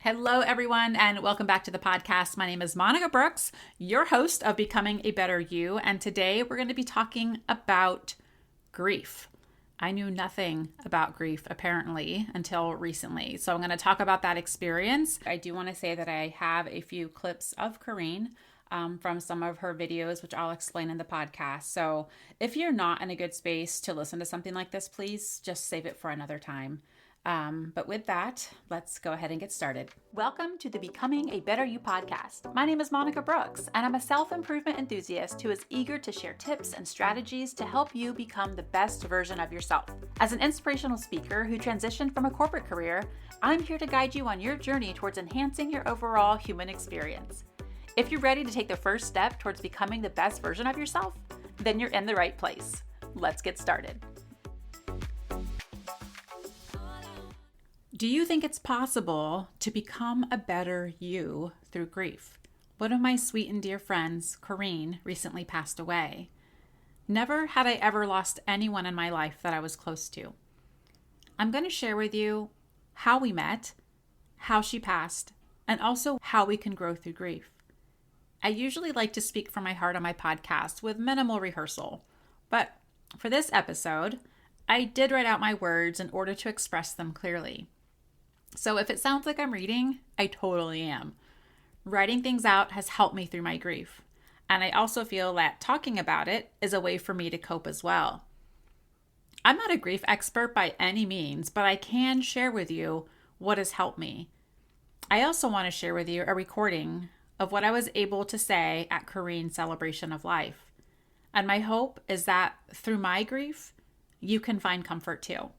Hello, everyone, and welcome back to the podcast. My name is Monica Brooks, your host of Becoming a Better You, and today we're going to be talking about grief. I knew nothing about grief, apparently, until recently, so I'm going to talk about that experience. I do want to say that I have a few clips of Koreen from some of her videos, which I'll explain in the podcast. So if you're not in a good space to listen to something like this, please just save it for another time. But with that, let's go ahead and get started. Welcome to the Becoming a Better You podcast. My name is Monica Brooks, and I'm a self-improvement enthusiast who is eager to share tips and strategies to help you become the best version of yourself. As an inspirational speaker who transitioned from a corporate career, I'm here to guide you on your journey towards enhancing your overall human experience. If you're ready to take the first step towards becoming the best version of yourself, then you're in the right place. Let's get started. Do you think it's possible to become a better you through grief? One of my sweet and dear friends, Koreen, recently passed away. Never had I ever lost anyone in my life that I was close to. I'm going to share with you how we met, how she passed, and also how we can grow through grief. I usually like to speak from my heart on my podcast with minimal rehearsal, but for this episode, I did write out my words in order to express them clearly. So if it sounds like I'm reading, I totally am. Writing things out has helped me through my grief. And I also feel that talking about it is a way for me to cope as well. I'm not a grief expert by any means, but I can share with you what has helped me. I also want to share with you a recording of what I was able to say at Koreen's celebration of life. And my hope is that through my grief, you can find comfort too.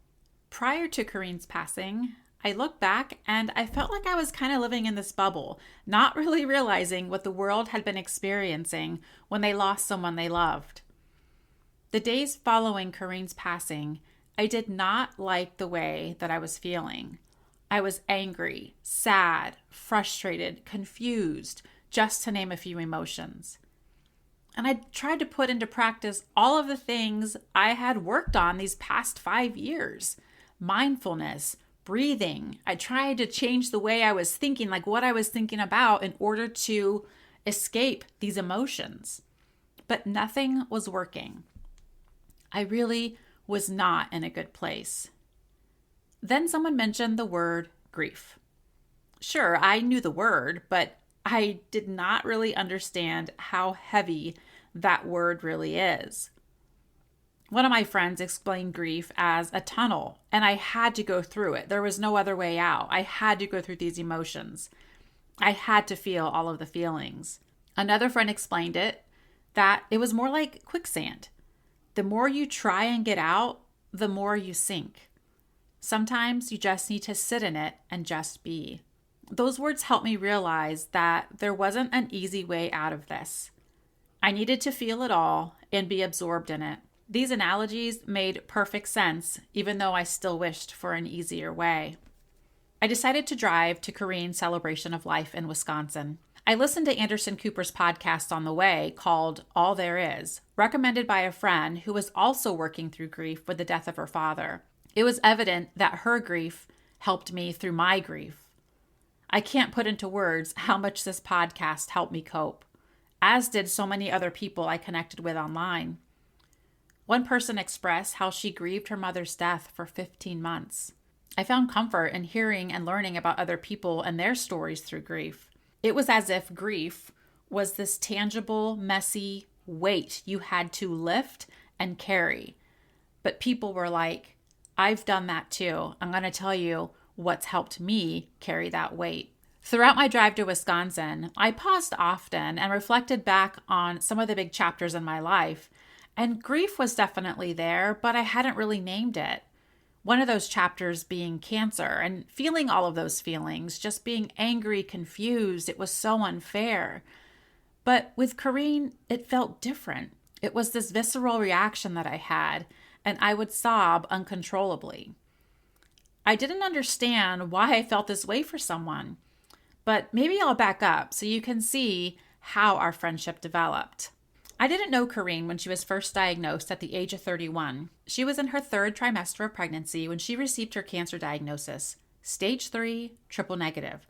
Prior to Koreen's passing, I look back and I felt like I was kind of living in this bubble, not really realizing what the world had been experiencing when they lost someone they loved. The days following Koreen's passing, I did not like the way that I was feeling. I was angry, sad, frustrated, confused, just to name a few emotions. And I tried to put into practice all of the things I had worked on these past 5 years. Mindfulness, breathing. I tried to change the way I was thinking, like what I was thinking about in order to escape these emotions. But nothing was working. I really was not in a good place. Then someone mentioned the word grief. Sure, I knew the word, but I did not really understand how heavy that word really is. One of my friends explained grief as a tunnel, and I had to go through it. There was no other way out. I had to go through these emotions. I had to feel all of the feelings. Another friend explained it that it was more like quicksand. The more you try and get out, the more you sink. Sometimes you just need to sit in it and just be. Those words helped me realize that there wasn't an easy way out of this. I needed to feel it all and be absorbed in it. These analogies made perfect sense, even though I still wished for an easier way. I decided to drive to Koreen's celebration of life in Wisconsin. I listened to Anderson Cooper's podcast on the way called All There Is, recommended by a friend who was also working through grief with the death of her father. It was evident that her grief helped me through my grief. I can't put into words how much this podcast helped me cope, as did so many other people I connected with online. One person expressed how she grieved her mother's death for 15 months. I found comfort in hearing and learning about other people and their stories through grief. It was as if grief was this tangible, messy weight you had to lift and carry. But people were like, I've done that too. I'm going to tell you what's helped me carry that weight. Throughout my drive to Wisconsin, I paused often and reflected back on some of the big chapters in my life. And grief was definitely there, but I hadn't really named it. One of those chapters being cancer and feeling all of those feelings, just being angry, confused. It was so unfair. But with Koreen, it felt different. It was this visceral reaction that I had, and I would sob uncontrollably. I didn't understand why I felt this way for someone, but maybe I'll back up so you can see how our friendship developed. I didn't know Koreen when she was first diagnosed at the age of 31. She was in her third trimester of pregnancy when she received her cancer diagnosis, stage 3, triple negative.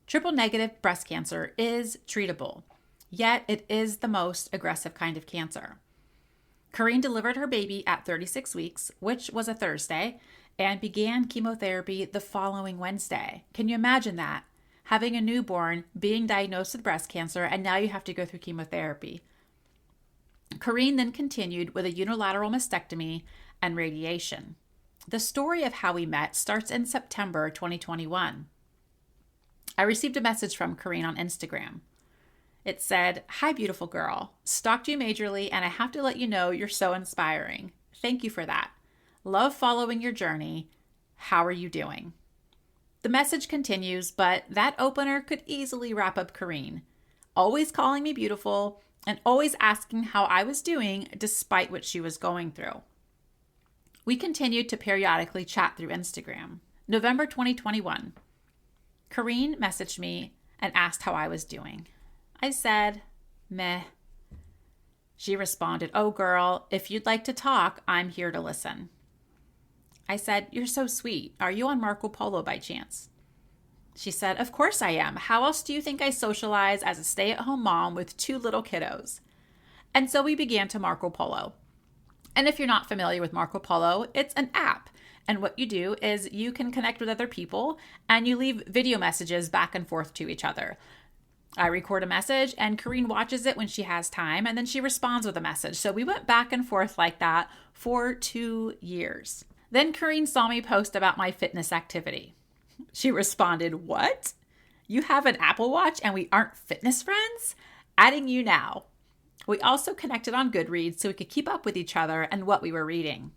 Triple negative breast cancer is treatable, yet it is the most aggressive kind of cancer. Koreen delivered her baby at 36 weeks, which was a Thursday, and began chemotherapy the following Wednesday. Can you imagine that? Having a newborn, being diagnosed with breast cancer, and now you have to go through chemotherapy. Koreen then continued with a unilateral mastectomy and radiation. The story of how we met starts in September 2021. I received a message from Koreen on Instagram. It said, "Hi, beautiful girl. Stalked you majorly, and I have to let you know you're so inspiring. Thank you for that. Love following your journey. How are you doing?" The message continues, but that opener could easily wrap up Koreen. Always calling me beautiful and always asking how I was doing despite what she was going through. We continued to periodically chat through Instagram. November 2021. Koreen messaged me and asked how I was doing. I said, meh. She responded, "Oh girl, if you'd like to talk, I'm here to listen." I said, "You're so sweet. Are you on Marco Polo by chance?" She said, "Of course I am. How else do you think I socialize as a stay-at-home mom with 2 little kiddos?" And so we began to Marco Polo. And if you're not familiar with Marco Polo, it's an app. And what you do is you can connect with other people and you leave video messages back and forth to each other. I record a message and Koreen watches it when she has time, and then she responds with a message. So we went back and forth like that for 2 years. Then Koreen saw me post about my fitness activity. She responded, "What? You have an Apple Watch and we aren't fitness friends? Adding you now." We also connected on Goodreads so we could keep up with each other and what we were reading.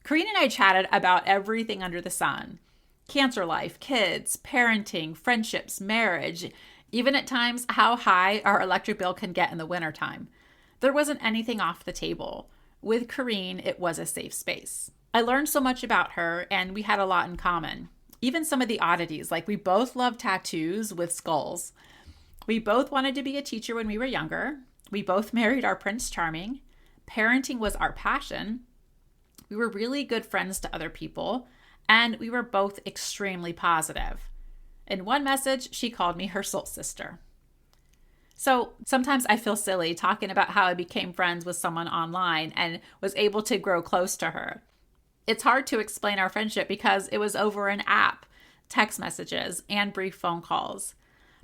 Koreen and I chatted about everything under the sun. Cancer life, kids, parenting, friendships, marriage, even at times how high our electric bill can get in the wintertime. There wasn't anything off the table. With Koreen, it was a safe space. I learned so much about her and we had a lot in common. Even some of the oddities, like we both loved tattoos with skulls. We both wanted to be a teacher when we were younger. We both married our Prince Charming. Parenting was our passion. We were really good friends to other people, and we were both extremely positive. In one message, she called me her soul sister. So sometimes I feel silly talking about how I became friends with someone online and was able to grow close to her. It's hard to explain our friendship because it was over an app, text messages, and brief phone calls.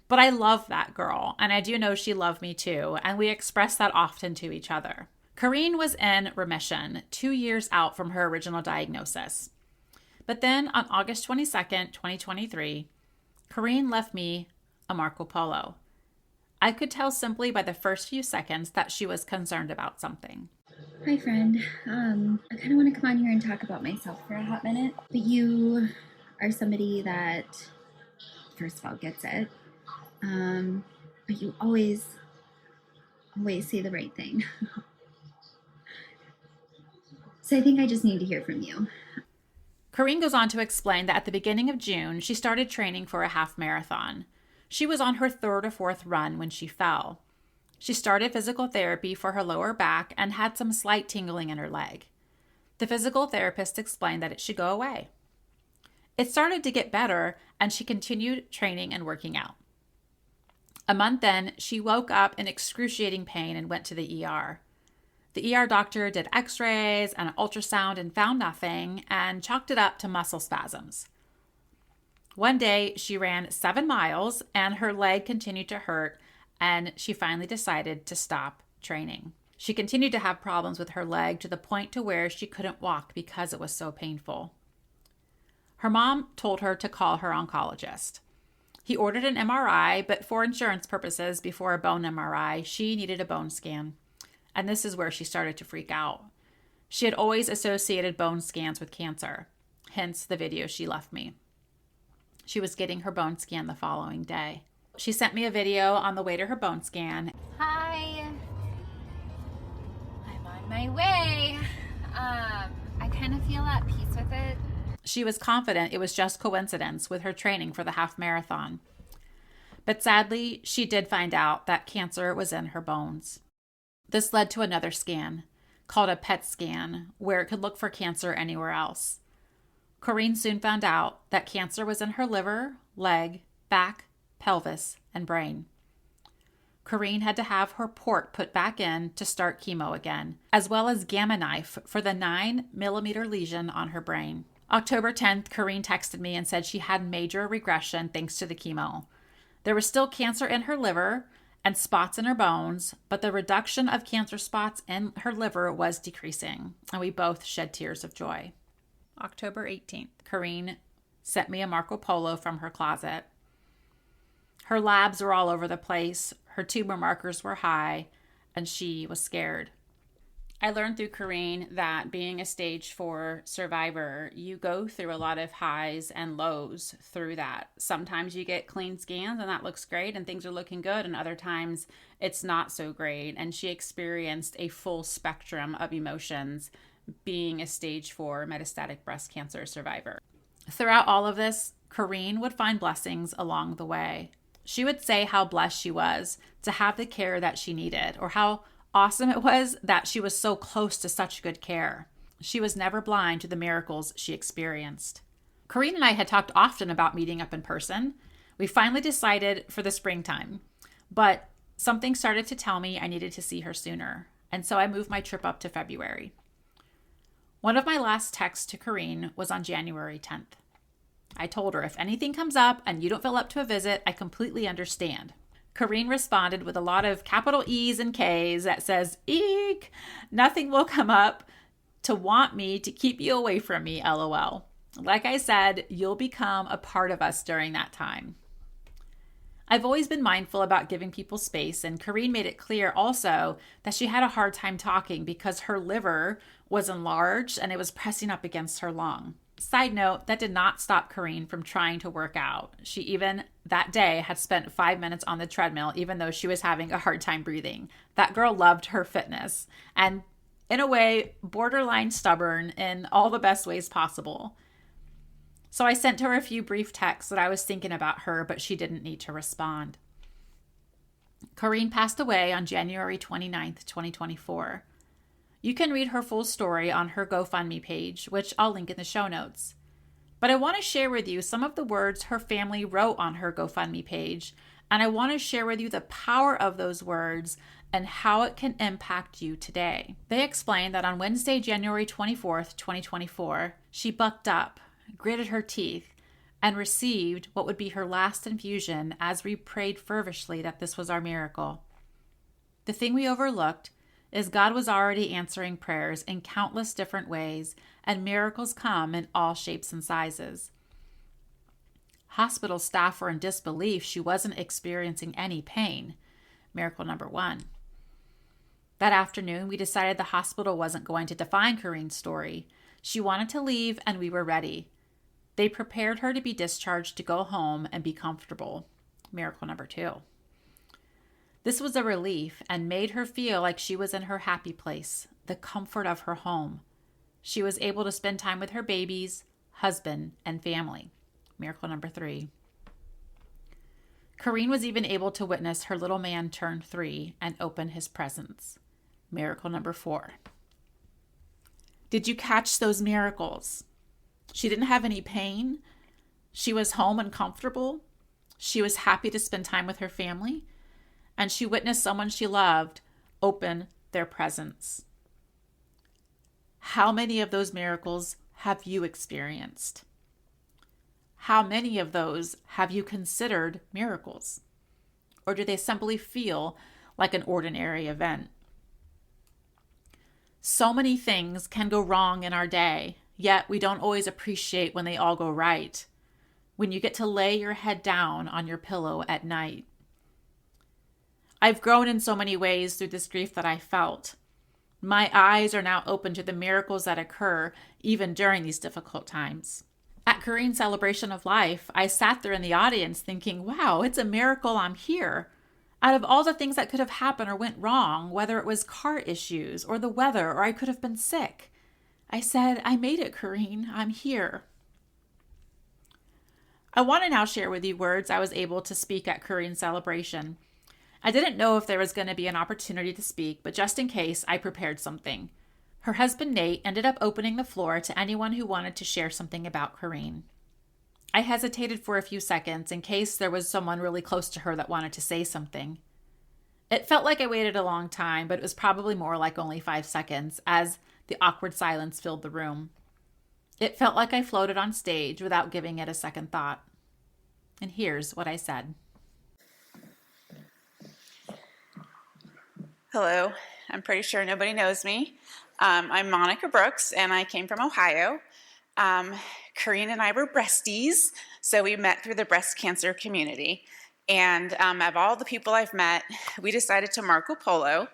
But I love that girl, and I do know she loved me too, and we express that often to each other. Koreen was in remission, 2 years out from her original diagnosis. But then on August 22nd, 2023, Koreen left me a Marco Polo. I could tell simply by the first few seconds that she was concerned about something. Hi, friend. I kind of want to come on here and talk about myself for a hot minute. But you are somebody that, first of all, gets it. But you always say the right thing. So I think I just need to hear from you. Koreen goes on to explain that at the beginning of June, she started training for a half marathon. She was on her 3rd or 4th run when she fell. She started physical therapy for her lower back and had some slight tingling in her leg. The physical therapist explained that it should go away. It started to get better, and she continued training and working out. A month in, she woke up in excruciating pain and went to the ER. The ER doctor did x-rays and an ultrasound and found nothing and chalked it up to muscle spasms. One day, she ran 7 miles and her leg continued to hurt, and she finally decided to stop training. She continued to have problems with her leg to the point to where she couldn't walk because it was so painful. Her mom told her to call her oncologist. He ordered an MRI, but for insurance purposes, before a bone MRI, she needed a bone scan. And this is where she started to freak out. She had always associated bone scans with cancer, hence the video she left me. She was getting her bone scan the following day. She sent me a video on the way to her bone scan. Hi. I'm on my way. I kind of feel at peace with it. She was confident it was just coincidence with her training for the half marathon. But sadly, she did find out that cancer was in her bones. This led to another scan, called a PET scan, where it could look for cancer anywhere else. Koreen soon found out that cancer was in her liver, leg, back, pelvis, and brain. Koreen had to have her port put back in to start chemo again, as well as Gamma knife for the 9mm lesion on her brain. October 10th, Koreen texted me and said she had major regression thanks to the chemo. There was still cancer in her liver and spots in her bones, but the reduction of cancer spots in her liver was decreasing, and we both shed tears of joy. October 18th, Koreen sent me a Marco Polo from her closet. Her labs were all over the place, her tumor markers were high, and she was scared. I learned through Koreen that being a stage 4 survivor, you go through a lot of highs and lows through that. Sometimes you get clean scans and that looks great and things are looking good, and other times it's not so great. And she experienced a full spectrum of emotions being a stage 4 metastatic breast cancer survivor. Throughout all of this, Koreen would find blessings along the way. She would say how blessed she was to have the care that she needed, or how awesome it was that she was so close to such good care. She was never blind to the miracles she experienced. Koreen and I had talked often about meeting up in person. We finally decided for the springtime, but something started to tell me I needed to see her sooner, and so I moved my trip up to February. One of my last texts to Koreen was on January 10th. I told her, if anything comes up and you don't feel up to a visit, I completely understand. Koreen responded with a lot of capital E's and K's that says, eek, nothing will come up to want me to keep you away from me, LOL. Like I said, you'll become a part of us during that time. I've always been mindful about giving people space, and Koreen made it clear also that she had a hard time talking because her liver was enlarged and it was pressing up against her lung. Side note, that did not stop Koreen from trying to work out. She even that day had spent 5 minutes on the treadmill, even though she was having a hard time breathing. That girl loved her fitness and, in a way, borderline stubborn in all the best ways possible. So I sent her a few brief texts that I was thinking about her, but she didn't need to respond. Koreen passed away on January 29th, 2024. You can read her full story on her GoFundMe page, which I'll link in the show notes. But I want to share with you some of the words her family wrote on her GoFundMe page, and I want to share with you the power of those words and how it can impact you today. They explained that on Wednesday, January 24th, 2024, she bucked up, gritted her teeth, and received what would be her last infusion as we prayed fervently that this was our miracle. The thing we overlooked is God was already answering prayers in countless different ways, and miracles come in all shapes and sizes. Hospital staff were in disbelief she wasn't experiencing any pain. Miracle number 1. That afternoon, we decided the hospital wasn't going to define Koreen's story. She wanted to leave, and we were ready. They prepared her to be discharged to go home and be comfortable. Miracle number 2. This was a relief and made her feel like she was in her happy place, the comfort of her home. She was able to spend time with her babies, husband, and family. Miracle number 3. Koreen was even able to witness her little man turn 3 and open his presents. Miracle number 4. Did you catch those miracles? She didn't have any pain. She was home and comfortable. She was happy to spend time with her family. And she witnessed someone she loved open their presents. How many of those miracles have you experienced? How many of those have you considered miracles? Or do they simply feel like an ordinary event? So many things can go wrong in our day, yet we don't always appreciate when they all go right. When you get to lay your head down on your pillow at night. I've grown in so many ways through this grief that I felt. My eyes are now open to the miracles that occur even during these difficult times. At Koreen's celebration of life, I sat there in the audience thinking, wow, it's a miracle I'm here. Out of all the things that could have happened or went wrong, whether it was car issues or the weather or I could have been sick, I said, I made it, Koreen. I'm here. I want to now share with you words I was able to speak at Koreen's celebration. I didn't know if there was going to be an opportunity to speak, but just in case, I prepared something. Her husband, Nate, ended up opening the floor to anyone who wanted to share something about Koreen. I hesitated for a few seconds in case there was someone really close to her that wanted to say something. It felt like I waited a long time, but it was probably more like only 5 seconds as the awkward silence filled the room. It felt like I floated on stage without giving it a second thought. And here's what I said. Hello, I'm pretty sure nobody knows me. I'm Monica Brooks, and I came from Ohio. Koreen and I were breasties, so we met through the breast cancer community. And of all the people I've met, we decided to Marco Polo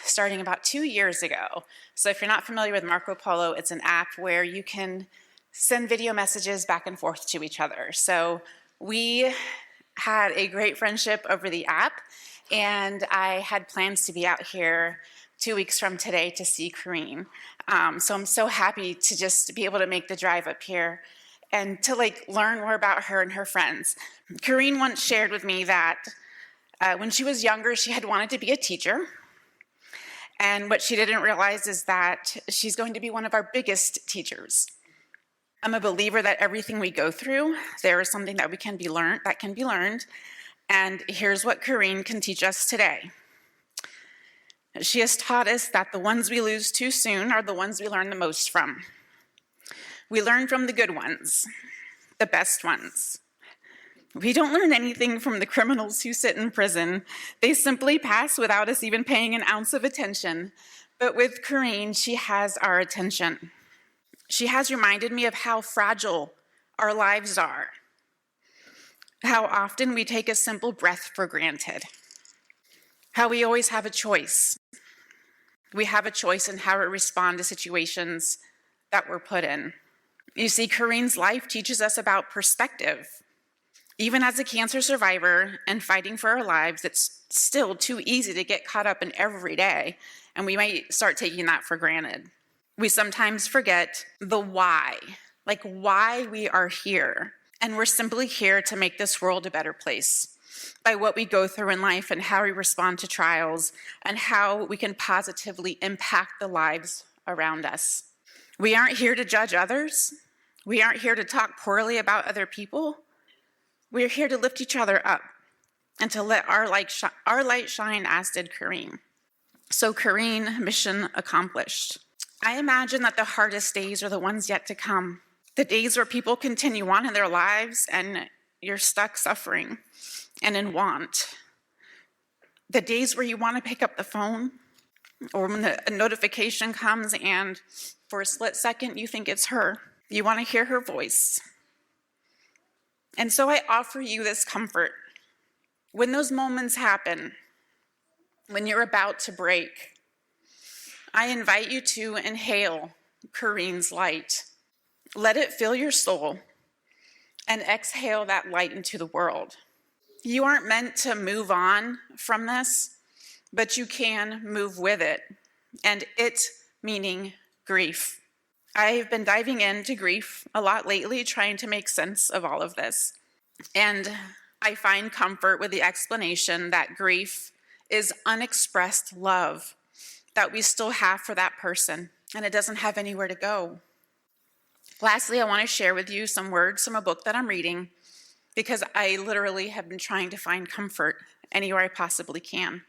starting about 2 years ago. So if you're not familiar with Marco Polo, it's an app where you can send video messages back and forth to each other. So we had a great friendship over the app, and I had plans to be out here 2 weeks from today to see Koreen. So I'm so happy to just be able to make the drive up here and to learn more about her and her friends. Koreen once shared with me that when she was younger, she had wanted to be a teacher. And what she didn't realize is that she's going to be one of our biggest teachers. I'm a believer that everything we go through, there is something that can be learned. And here's what Koreen can teach us today. She has taught us that the ones we lose too soon are the ones we learn the most from. We learn from the good ones, the best ones. We don't learn anything from the criminals who sit in prison. They simply pass without us even paying an ounce of attention. But with Koreen, she has our attention. She has reminded me of how fragile our lives are, how often we take a simple breath for granted, how we always have a choice. We have a choice in how we respond to situations that we're put in. You see, Koreen's life teaches us about perspective. Even as a cancer survivor and fighting for our lives, it's still too easy to get caught up in every day, and we might start taking that for granted. We sometimes forget the why we are here. And we're simply here to make this world a better place by what we go through in life and how we respond to trials and how we can positively impact the lives around us. We aren't here to judge others. We aren't here to talk poorly about other people. We're here to lift each other up and to let our light shine, as did Koreen. So Koreen, mission accomplished. I imagine that the hardest days are the ones yet to come. The days where people continue on in their lives and you're stuck suffering and in want. The days where you want to pick up the phone, or when a notification comes and for a split second you think it's her. You want to hear her voice. And so I offer you this comfort. When those moments happen, when you're about to break, I invite you to inhale Koreen's light. Let it fill your soul and exhale that light into the world. You aren't meant to move on from this, but you can move with it, and it meaning grief. I've been diving into grief a lot lately, trying to make sense of all of this. And I find comfort with the explanation that grief is unexpressed love that we still have for that person, and it doesn't have anywhere to go. Lastly, I want to share with you some words from a book that I'm reading, because I literally have been trying to find comfort anywhere I possibly can.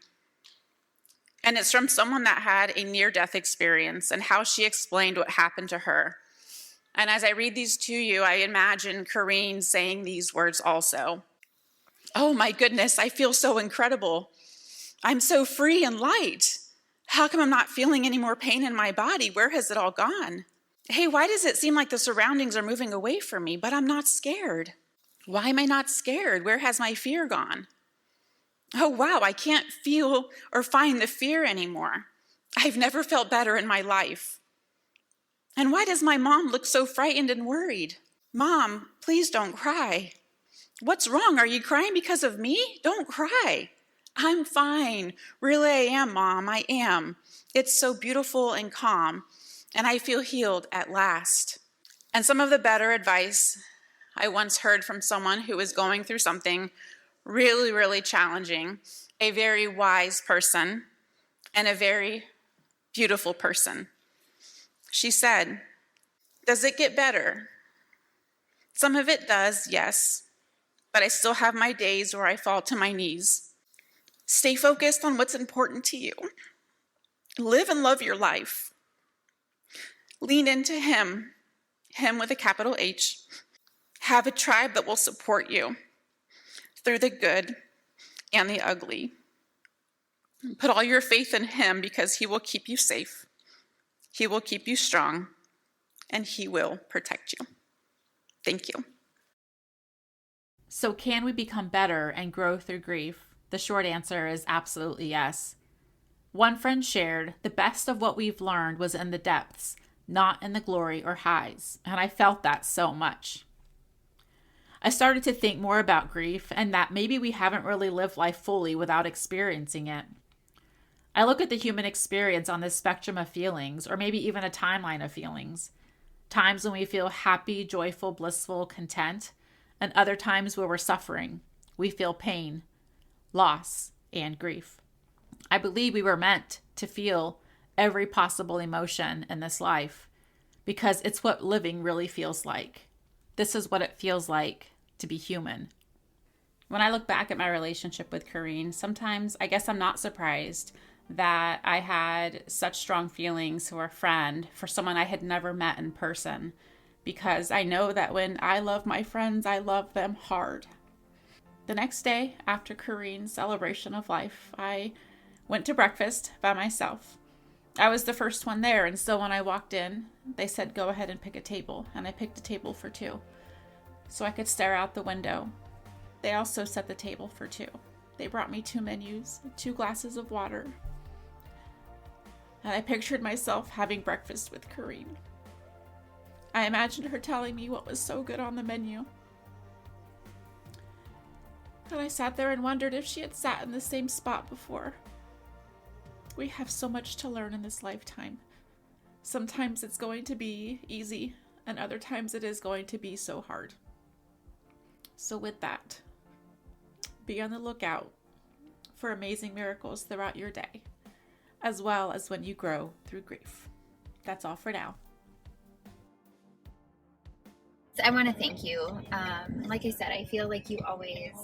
And it's from someone that had a near-death experience and how she explained what happened to her. And as I read these to you, I imagine Koreen saying these words also. Oh my goodness, I feel so incredible. I'm so free and light. How come I'm not feeling any more pain in my body? Where has it all gone? Hey, why does it seem like the surroundings are moving away from me, but I'm not scared? Why am I not scared? Where has my fear gone? Oh, wow, I can't feel or find the fear anymore. I've never felt better in my life. And why does my mom look so frightened and worried? Mom, please don't cry. What's wrong? Are you crying because of me? Don't cry. I'm fine. Really, I am, Mom. I am. It's so beautiful and calm, and I feel healed at last. And some of the better advice I once heard from someone who was going through something really, really challenging, a very wise person and a very beautiful person. She said, does it get better? Some of it does, yes, but I still have my days where I fall to my knees. Stay focused on what's important to you. Live and love your life. Lean into Him with a capital H. Have a tribe that will support you through the good and the ugly. Put all your faith in Him because He will keep you safe. He will keep you strong, and He will protect you. Thank you. So can we become better and grow through grief? The short answer is absolutely yes. One friend shared, the best of what we've learned was in the depths, not in the glory or highs. And I felt that so much. I started to think more about grief and that maybe we haven't really lived life fully without experiencing it. I look at the human experience on this spectrum of feelings, or maybe even a timeline of feelings. Times when we feel happy, joyful, blissful, content, and other times where we're suffering. We feel pain, loss, and grief. I believe we were meant to feel every possible emotion in this life because it's what living really feels like. This is what it feels like to be human. When I look back at my relationship with Koreen, sometimes I guess I'm not surprised that I had such strong feelings for a friend, for someone I had never met in person, because I know that when I love my friends, I love them hard. The next day, after Koreen's celebration of life, I went to breakfast by myself. I was the first one there, and so when I walked in, they said, go ahead and pick a table, and I picked a table for two, so I could stare out the window. They also set the table for two. They brought me 2 menus, 2 glasses of water, and I pictured myself having breakfast with Koreen. I imagined her telling me what was so good on the menu. And I sat there and wondered if she had sat in the same spot before. We have so much to learn in this lifetime. Sometimes it's going to be easy, and other times it is going to be so hard. So with that, be on the lookout for amazing miracles throughout your day, as well as when you grow through grief. That's all for now. I want to thank you. Like I said, I feel like you always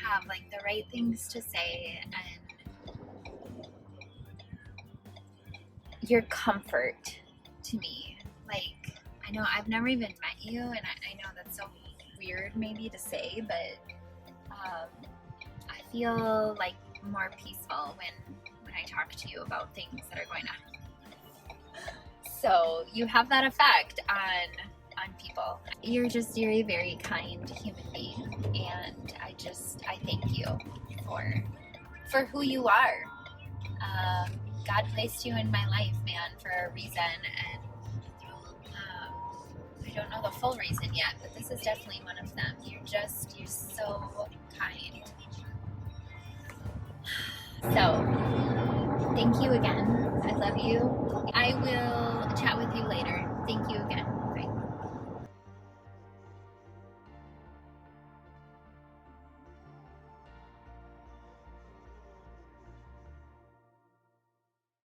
have like the right things to say, and your comfort to me. Like, I know I've never even met you, and I know that's so weird maybe to say, but I feel like more peaceful when I talk to you about things that are going on. So you have that effect on people. You're a very kind human being, and I thank you for who you are. God placed you in my life, man, for a reason, and I don't know the full reason yet, but this is definitely one of them. You're so kind. So, thank you again. I love you. I will chat with you later. Thank you again.